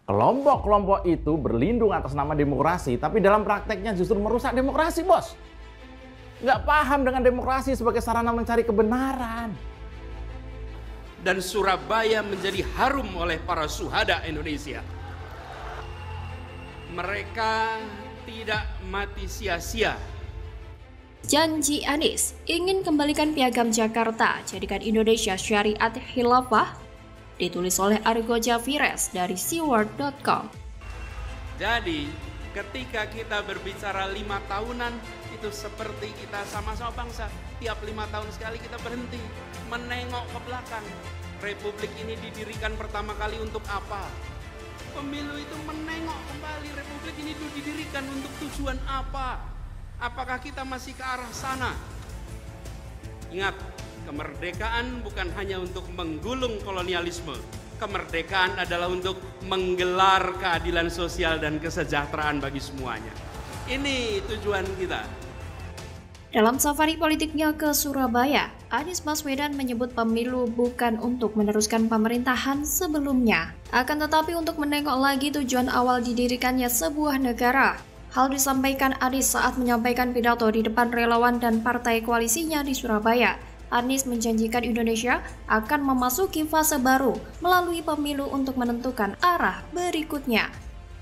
Kelompok-kelompok itu berlindung atas nama demokrasi, tapi dalam prakteknya justru merusak demokrasi, bos. Nggak paham dengan demokrasi sebagai sarana mencari kebenaran. Dan Surabaya menjadi harum oleh para syuhada Indonesia. Mereka tidak mati sia-sia. Janji Anies ingin kembalikan piagam Jakarta, jadikan Indonesia syariat khilafah, ditulis oleh Argo Javires dari seaworld.com. Jadi ketika kita berbicara 5 tahunan, itu seperti kita sama-sama bangsa. Tiap 5 tahun sekali kita berhenti, menengok ke belakang. Republik ini didirikan pertama kali untuk apa? Pemilu itu menengok kembali, Republik ini didirikan untuk tujuan apa? Apakah kita masih ke arah sana? Ingat, kemerdekaan bukan hanya untuk menggulung kolonialisme. Kemerdekaan adalah untuk menggelar keadilan sosial dan kesejahteraan bagi semuanya. Ini tujuan kita. Dalam safari politiknya ke Surabaya, Anies Baswedan menyebut pemilu bukan untuk meneruskan pemerintahan sebelumnya, akan tetapi untuk menengok lagi tujuan awal didirikannya sebuah negara. Hal disampaikan Anies saat menyampaikan pidato di depan relawan dan partai koalisinya di Surabaya. Anies menjanjikan Indonesia akan memasuki fase baru melalui pemilu untuk menentukan arah berikutnya.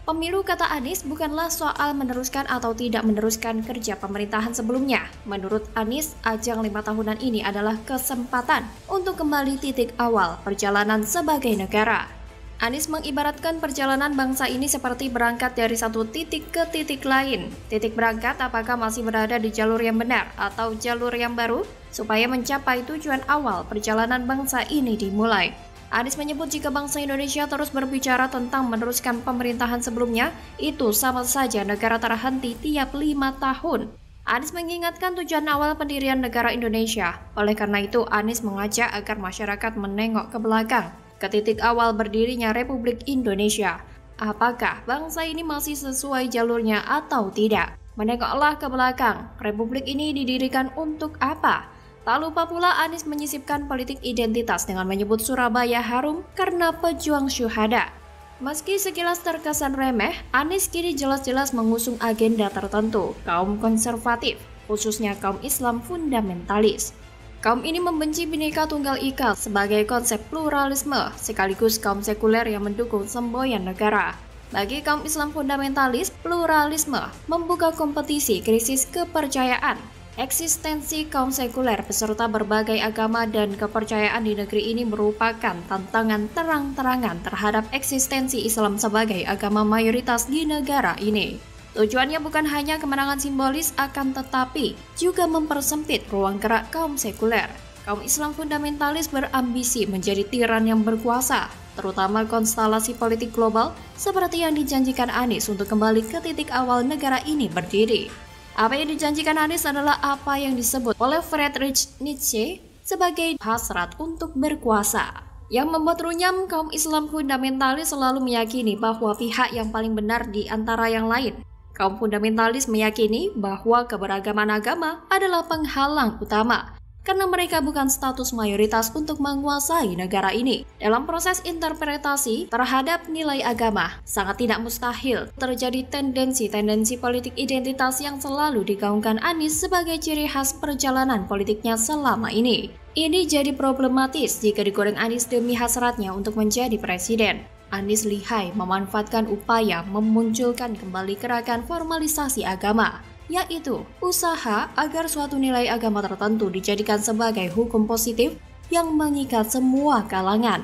Pemilu, kata Anies, bukanlah soal meneruskan atau tidak meneruskan kerja pemerintahan sebelumnya. Menurut Anies, ajang 5 tahunan ini adalah kesempatan untuk kembali titik awal perjalanan sebagai negara. Anies mengibaratkan perjalanan bangsa ini seperti berangkat dari satu titik ke titik lain. Titik berangkat apakah masih berada di jalur yang benar atau jalur yang baru, supaya mencapai tujuan awal perjalanan bangsa ini dimulai. Anies menyebut jika bangsa Indonesia terus berbicara tentang meneruskan pemerintahan sebelumnya, itu sama saja negara terhenti tiap 5 tahun. Anies mengingatkan tujuan awal pendirian negara Indonesia. Oleh karena itu, Anies mengajak agar masyarakat menengok ke belakang, ke titik awal berdirinya Republik Indonesia. Apakah bangsa ini masih sesuai jalurnya atau tidak? Menengoklah ke belakang, Republik ini didirikan untuk apa? Tak lupa pula Anies menyisipkan politik identitas dengan menyebut Surabaya harum karena pejuang syuhada. Meski sekilas terkesan remeh, Anies kini jelas-jelas mengusung agenda tertentu, kaum konservatif, khususnya kaum Islam fundamentalis. Kaum ini membenci Bhinneka Tunggal Ika sebagai konsep pluralisme, sekaligus kaum sekuler yang mendukung semboyan negara. Bagi kaum Islam fundamentalis, pluralisme membuka kompetisi krisis kepercayaan. Eksistensi kaum sekuler beserta berbagai agama dan kepercayaan di negeri ini merupakan tantangan terang-terangan terhadap eksistensi Islam sebagai agama mayoritas di negara ini. Tujuannya bukan hanya kemenangan simbolis, akan tetapi juga mempersempit ruang gerak kaum sekuler. Kaum Islam fundamentalis berambisi menjadi tiran yang berkuasa, terutama konstelasi politik global seperti yang dijanjikan Anies untuk kembali ke titik awal negara ini berdiri. Apa yang dijanjikan Anies adalah apa yang disebut oleh Friedrich Nietzsche sebagai hasrat untuk berkuasa. Yang membuat runyam, kaum Islam fundamentalis selalu meyakini bahwa pihak yang paling benar di antara yang lain. Kaum fundamentalis meyakini bahwa keberagaman agama adalah penghalang utama, karena mereka bukan status mayoritas untuk menguasai negara ini. Dalam proses interpretasi terhadap nilai agama, sangat tidak mustahil terjadi tendensi-tendensi politik identitas yang selalu digaungkan Anies sebagai ciri khas perjalanan politiknya selama ini. Ini jadi problematis jika digoreng Anies demi hasratnya untuk menjadi presiden. Anies lihai memanfaatkan upaya memunculkan kembali gerakan formalisasi agama, yaitu usaha agar suatu nilai agama tertentu dijadikan sebagai hukum positif yang mengikat semua kalangan.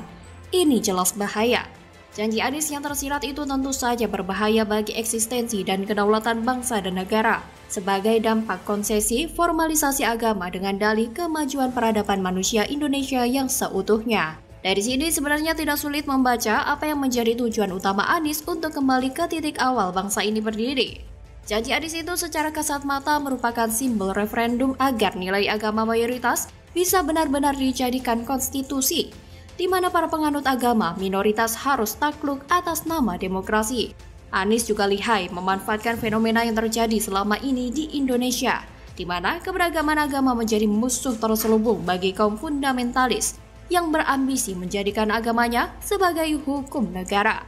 Ini jelas bahaya. Janji Anies yang tersirat itu tentu saja berbahaya bagi eksistensi dan kedaulatan bangsa dan negara, sebagai dampak konsesi formalisasi agama dengan dalih kemajuan peradaban manusia Indonesia yang seutuhnya. Dari sini sebenarnya tidak sulit membaca apa yang menjadi tujuan utama Anies untuk kembali ke titik awal bangsa ini berdiri. Janji Anies itu secara kasat mata merupakan simbol referendum agar nilai agama mayoritas bisa benar-benar dijadikan konstitusi, di mana para penganut agama minoritas harus takluk atas nama demokrasi. Anies juga lihai memanfaatkan fenomena yang terjadi selama ini di Indonesia, di mana keberagaman agama menjadi musuh terselubung bagi kaum fundamentalis yang berambisi menjadikan agamanya sebagai hukum negara.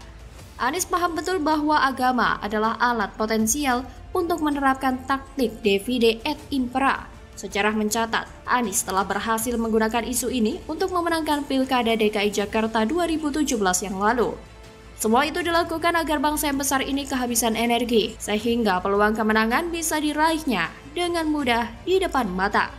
Anies paham betul bahwa agama adalah alat potensial untuk menerapkan taktik divide et impera. Sejarah mencatat, Anies telah berhasil menggunakan isu ini untuk memenangkan Pilkada DKI Jakarta 2017 yang lalu. Semua itu dilakukan agar bangsa yang besar ini kehabisan energi, sehingga peluang kemenangan bisa diraihnya dengan mudah di depan mata.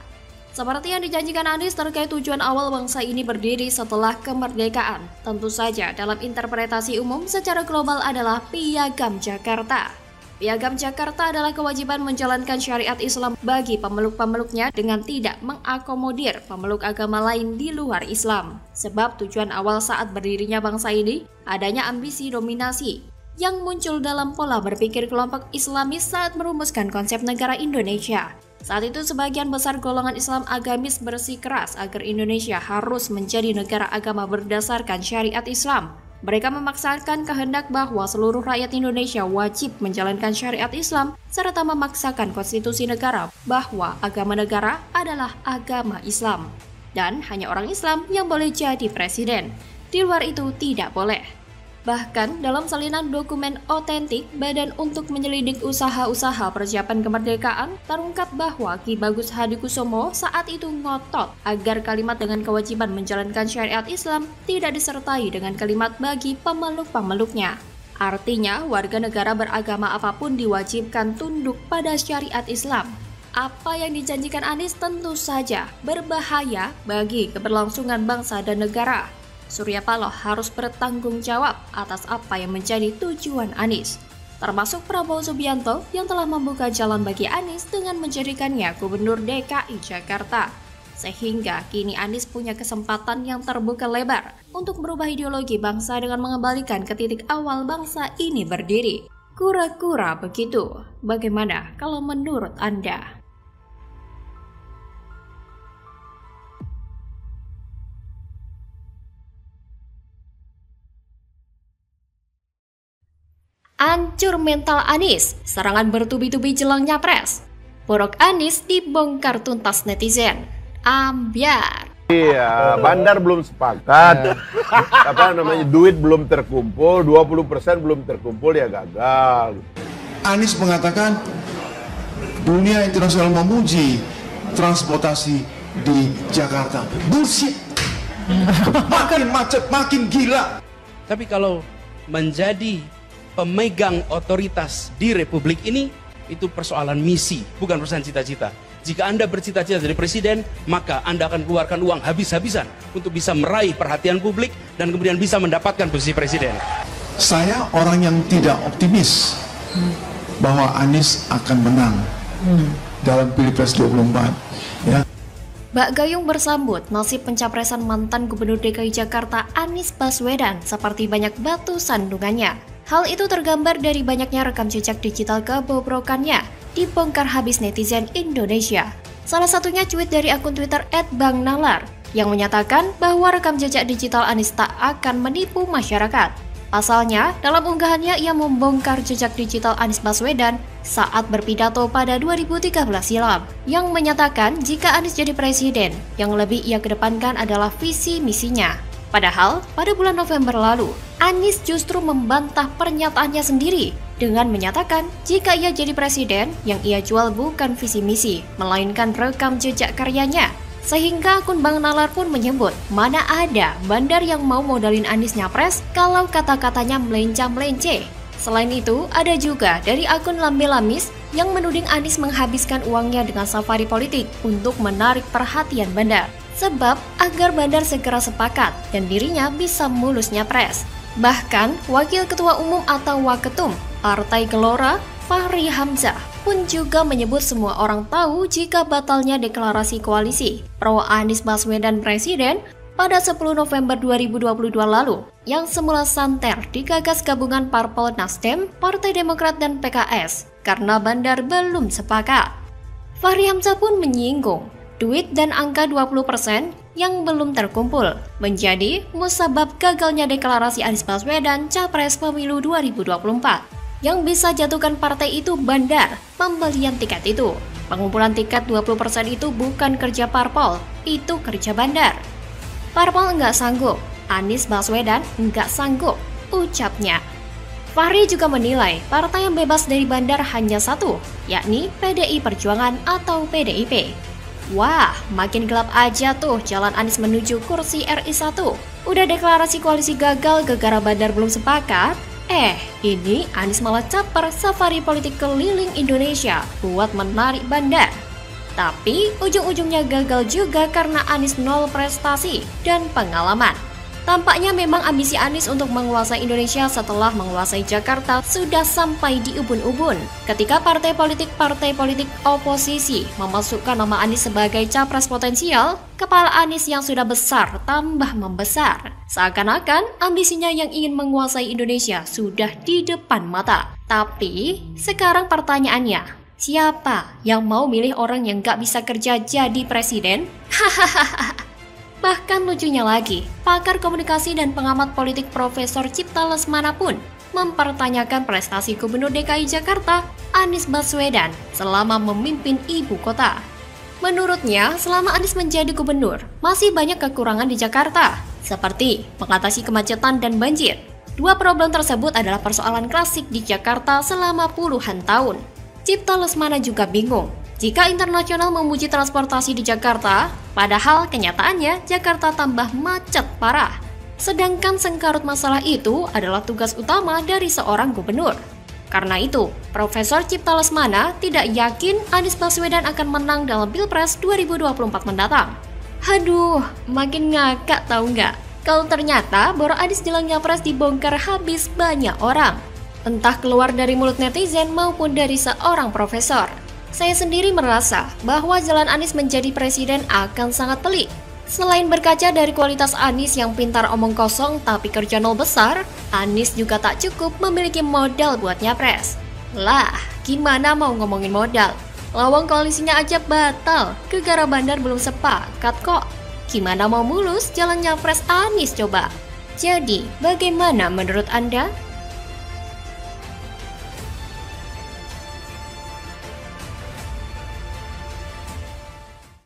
Seperti yang dijanjikan Anies terkait tujuan awal bangsa ini berdiri setelah kemerdekaan, tentu saja dalam interpretasi umum secara global adalah Piagam Jakarta. Piagam Jakarta adalah kewajiban menjalankan syariat Islam bagi pemeluk-pemeluknya dengan tidak mengakomodir pemeluk agama lain di luar Islam. Sebab tujuan awal saat berdirinya bangsa ini adanya ambisi dominasi yang muncul dalam pola berpikir kelompok Islamis saat merumuskan konsep negara Indonesia. Saat itu sebagian besar golongan Islam agamis bersikeras agar Indonesia harus menjadi negara agama berdasarkan syariat Islam. Mereka memaksakan kehendak bahwa seluruh rakyat Indonesia wajib menjalankan syariat Islam serta memaksakan konstitusi negara bahwa agama negara adalah agama Islam. Dan hanya orang Islam yang boleh jadi presiden. Di luar itu tidak boleh. Bahkan dalam salinan dokumen otentik Badan untuk Menyelidik Usaha-usaha Persiapan Kemerdekaan terungkap bahwa Ki Bagus Hadikusumo saat itu ngotot agar kalimat dengan kewajiban menjalankan syariat Islam tidak disertai dengan kalimat bagi pemeluk-pemeluknya. Artinya warga negara beragama apapun diwajibkan tunduk pada syariat Islam. Apa yang dijanjikan Anies tentu saja berbahaya bagi keberlangsungan bangsa dan negara. Surya Paloh harus bertanggung jawab atas apa yang menjadi tujuan Anies, termasuk Prabowo Subianto yang telah membuka jalan bagi Anies dengan menjadikannya Gubernur DKI Jakarta. Sehingga kini Anies punya kesempatan yang terbuka lebar untuk merubah ideologi bangsa dengan mengembalikan ke titik awal bangsa ini berdiri. Kura-kura begitu. Bagaimana kalau menurut Anda? Ancur mental Anies, serangan bertubi-tubi jelang nyapres. Borok Anies dibongkar tuntas netizen. Ambyar. Iya, bandar belum sepakat. Duit belum terkumpul, 20% belum terkumpul, ya gagal. Anies mengatakan dunia internasional memuji transportasi di Jakarta. Bullshit. Makin macet, makin gila. Tapi kalau menjadi pemegang otoritas di Republik ini, itu persoalan misi, bukan persoalan cita-cita. Jika Anda bercita-cita jadi presiden, maka Anda akan keluarkan uang habis-habisan untuk bisa meraih perhatian publik dan kemudian bisa mendapatkan posisi presiden. Saya orang yang tidak optimis bahwa Anies akan menang dalam Pilpres 24. Ya. Mbak Gayung bersambut nasib pencapresan mantan Gubernur DKI Jakarta Anies Baswedan seperti banyak batu sandungannya. Hal itu tergambar dari banyaknya rekam jejak digital kebobrokannya dibongkar habis netizen Indonesia. Salah satunya tweet dari akun Twitter @bangnalar yang menyatakan bahwa rekam jejak digital Anies tak akan menipu masyarakat. Pasalnya, dalam unggahannya ia membongkar jejak digital Anies Baswedan saat berpidato pada 2013 silam, yang menyatakan jika Anies jadi presiden, yang lebih ia kedepankan adalah visi misinya. Padahal, pada bulan November lalu, Anies justru membantah pernyataannya sendiri dengan menyatakan jika ia jadi presiden, yang ia jual bukan visi misi, melainkan rekam jejak karyanya. Sehingga akun Bang Nalar pun menyebut, mana ada bandar yang mau modalin Anies nyapres kalau kata-katanya melencah-melenceh. Selain itu, ada juga dari akun Lambe Lamis yang menuding Anies menghabiskan uangnya dengan safari politik untuk menarik perhatian bandar. Sebab agar bandar segera sepakat dan dirinya bisa mulus nyapres. Bahkan, Wakil Ketua Umum atau Waketum Partai Gelora, Fahri Hamzah, pun juga menyebut semua orang tahu jika batalnya deklarasi koalisi pro Anies Baswedan Presiden pada 10 November 2022 lalu, yang semula santer digagas gabungan Parpol Nasdem, Partai Demokrat dan PKS karena bandar belum sepakat. Fahri Hamzah pun menyinggung duit dan angka 20% yang belum terkumpul menjadi musabab gagalnya deklarasi Anies Baswedan Capres Pemilu 2024. Yang bisa jatuhkan partai itu bandar pembelian tiket itu. Pengumpulan tiket 20% itu bukan kerja Parpol, itu kerja bandar. Parpol nggak sanggup, Anies Baswedan nggak sanggup, ucapnya. Fahri juga menilai partai yang bebas dari bandar hanya satu, yakni PDI Perjuangan atau PDIP. Wah, makin gelap aja tuh jalan Anies menuju kursi RI 1. Udah deklarasi koalisi gagal gara-gara bandar belum sepakat? Ini Anies malah caper safari politik keliling Indonesia buat menarik bandar. Tapi ujung-ujungnya gagal juga karena Anies nol prestasi dan pengalaman. Tampaknya memang ambisi Anies untuk menguasai Indonesia setelah menguasai Jakarta sudah sampai di ubun-ubun. Ketika partai politik oposisi memasukkan nama Anies sebagai capres potensial, kepala Anies yang sudah besar tambah membesar. Seakan-akan ambisinya yang ingin menguasai Indonesia sudah di depan mata. Tapi sekarang pertanyaannya, siapa yang mau milih orang yang gak bisa kerja jadi presiden? Hahaha. Bahkan lucunya lagi, pakar komunikasi dan pengamat politik Profesor Cipta Lesmana pun mempertanyakan prestasi Gubernur DKI Jakarta, Anies Baswedan, selama memimpin ibu kota. Menurutnya, selama Anies menjadi gubernur, masih banyak kekurangan di Jakarta, seperti mengatasi kemacetan dan banjir. Dua problem tersebut adalah persoalan klasik di Jakarta selama puluhan tahun. Cipta Lesmana juga bingung jika internasional memuji transportasi di Jakarta, padahal kenyataannya Jakarta tambah macet parah. Sedangkan sengkarut masalah itu adalah tugas utama dari seorang gubernur. Karena itu, Profesor Cipta Lesmana tidak yakin Anies Baswedan akan menang dalam Pilpres 2024 mendatang. Haduh, makin ngakak tahu nggak? Kalau ternyata Boro Anies jelang Nyapres dibongkar habis banyak orang. Entah keluar dari mulut netizen maupun dari seorang profesor. Saya sendiri merasa bahwa jalan Anies menjadi presiden akan sangat pelik. Selain berkaca dari kualitas Anies yang pintar omong kosong tapi kerja nol besar, Anies juga tak cukup memiliki modal buat nyapres. Lah, gimana mau ngomongin modal? Lawang koalisinya aja batal, gegara bandar belum sepakat kok. Gimana mau mulus jalan nyapres Anies coba? Jadi, bagaimana menurut Anda?